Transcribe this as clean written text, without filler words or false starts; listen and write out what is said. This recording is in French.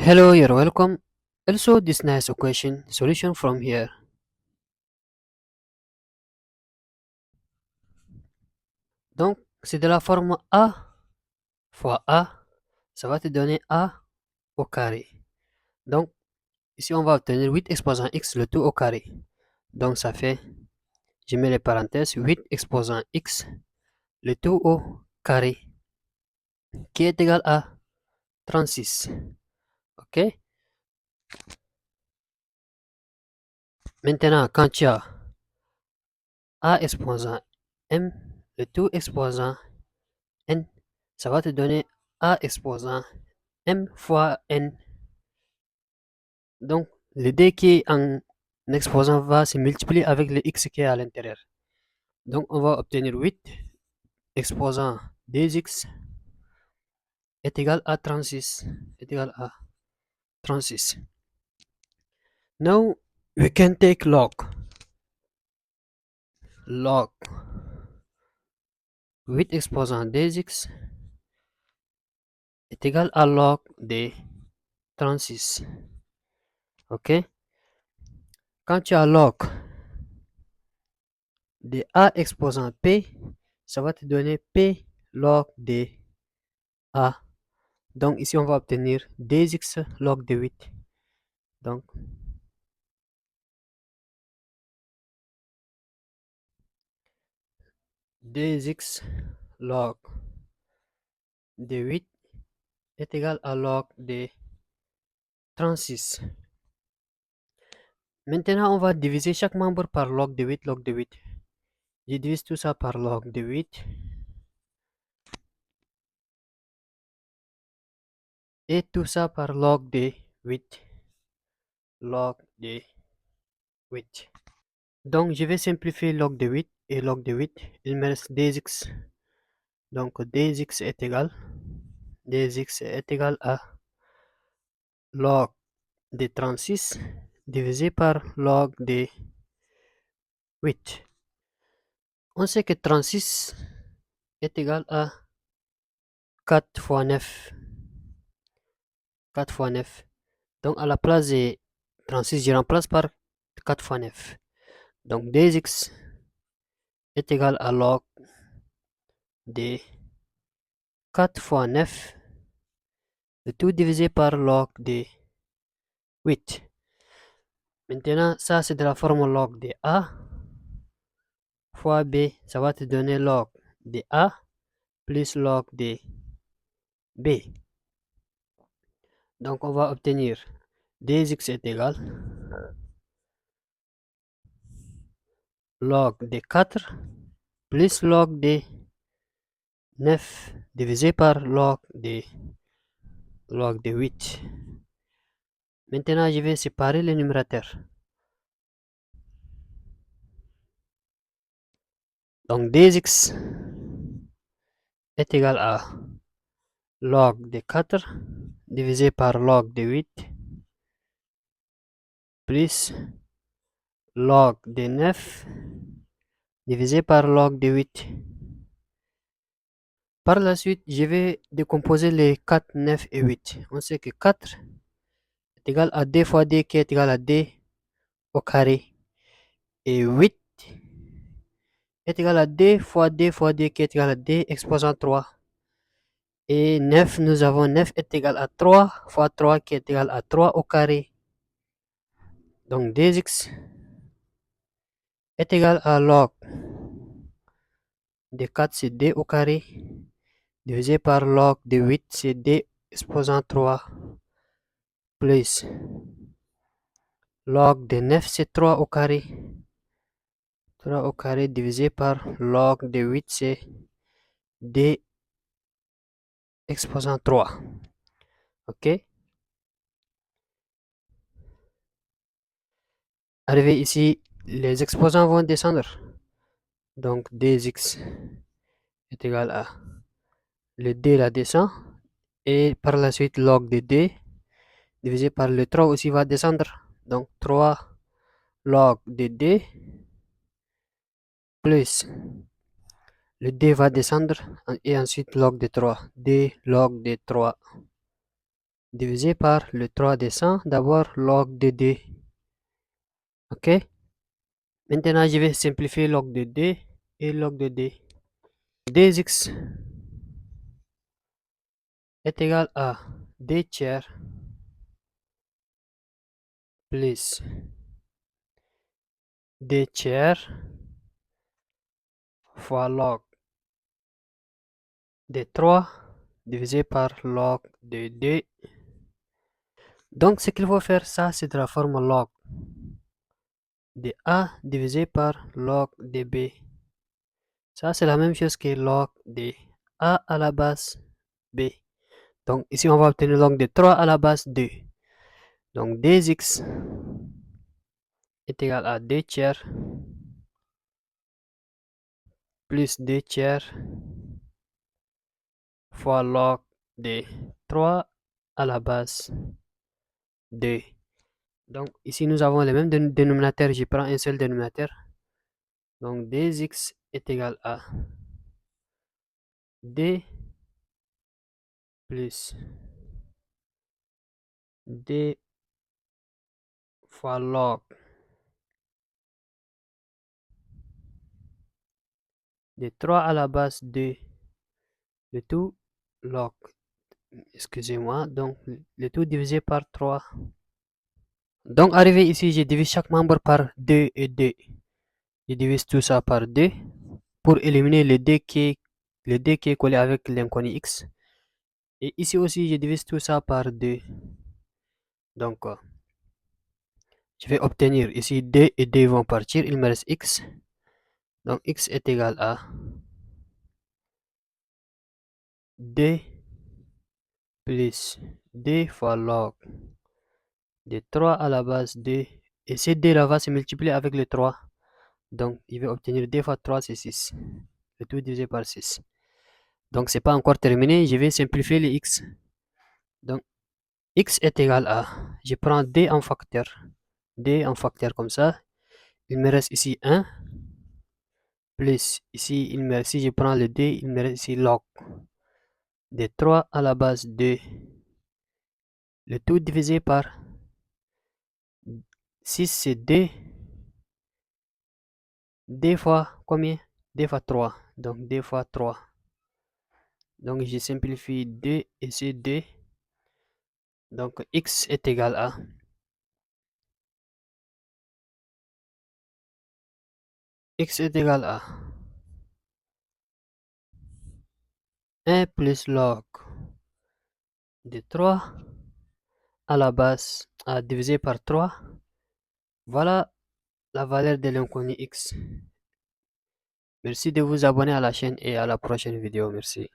Hello, you're welcome. Also, this nice equation solution from here. Donc, c'est de la forme A fois A, ça va te donner A au carré. Donc, ici, on va obtenir 8 exposant x, le tout au carré. Donc, ça fait, je mets les parenthèses, 8 exposant x, le tout au carré, qui est égal à 36. OK? Maintenant, quand tu as A exposant m, le tout exposant n, ça va te donner A exposant m fois n. Donc, le d qui est en exposant va se multiplier avec le x qui est à l'intérieur. Donc, on va obtenir 8 exposant 2x est égal à 36. Est égal à 36. Now, we can take log. Log 8 exposant 2x est égal à log de 36. OK? Quand tu as log de a exposant p, ça va te donner p log de a. Donc ici, on va obtenir 2x log de 8. Donc, 2x log de 8 est égal à log de 36. Maintenant, on va diviser chaque membre par log de 8, log de 8. Je divise tout ça par log de 8. Et tout ça par log de 8. Log de 8. Donc, je vais simplifier log de 8 et log de 8. Il me reste 2x. Donc, 2x est égal. 2x est égal à log de 36 divisé par log de 8. On sait que 36 est égal à 4 fois 9. 4 fois 9. Donc, à la place de 36, je remplace par 4 fois 9. Donc, 2x est égal à log de 4 fois 9. Le tout divisé par log de 8. Maintenant, ça, c'est de la forme log de A fois B. Ça va te donner log de A plus log de B. Donc, on va obtenir 2x est égal log de 4 plus log de 9 divisé par log de 8. Maintenant, je vais séparer les numérateurs. Donc, 2x est égal à log de 4 divisé par log de 8 plus log de 9 divisé par log de 8. Par la suite, je vais décomposer les 4, 9 et 8. On sait que 4 est égal à d fois d qui est égal à d au carré. Et 8 est égal à d fois d fois d qui est égal à d exposant 3. Et 9, nous avons 9 est égal à 3 fois 3 qui est égal à 3 au carré. Donc 2x est égal à log de 4, c'est d au carré, divisé par log de 8, c'est d exposant 3, plus log de 9, c'est 3 au carré. 3 au carré divisé par log de 8, c'est d exposant 3. OK? Arrivé ici, les exposants vont descendre. Donc 2x est égal à le d la descend. Et par la suite, log de d divisé par le 3 aussi va descendre. Donc 3 log de d plus le d va descendre et ensuite log de 3. d log de 3. divisé par le 3 de 100. D'abord log de d. Ok. Maintenant, je vais simplifier log de d et log de d. Dx est égal à d tiers plus d tiers fois log de 3 divisé par log de d. Donc, ce qu'il faut faire, ça, c'est de la forme log de a divisé par log de b. Ça, c'est la même chose que log de a à la base b. Donc, ici, on va obtenir log de 3 à la base 2. Donc, dx est égal à d tiers plus d tiers fois log de 3 à la base 2. Donc, ici, nous avons le même dénominateur. Je prends un seul dénominateur. Donc, dx est égal à d plus d fois log de 3 à la base 2 le tout log, excusez-moi, donc le tout divisé par 3. Donc arrivé ici, je divise chaque membre par 2 et 2. Je divise tout ça par 2 pour éliminer le d qui est collé avec l'inconnu x. Et ici aussi, je divise tout ça par 2. Donc, je vais obtenir ici 2 et 2 vont partir, il me reste x. Donc x est égal à d plus d fois log de 3 à la base 2. Et ces 2 là va se multiplier avec le 3. Donc, il va obtenir 2 fois 3, c'est 6. Le tout divisé par 6. Donc, c'est pas encore terminé. Je vais simplifier les x. Donc, x est égal à, je prends d en facteur. D en facteur comme ça. Il me reste ici 1. Plus, ici, si je prends le d, il me reste ici log de 3 à la base 2. Le tout divisé par 6, c'est d. D fois combien? D fois 3. Donc, d fois 3. Donc, je simplifie 2 et c'est 2. Donc, x est égal à x est égal à 1 plus log de 3 à la base à diviser par 3. Voilà la valeur de l'inconnu x. Merci de vous abonner à la chaîne et à la prochaine vidéo. Merci.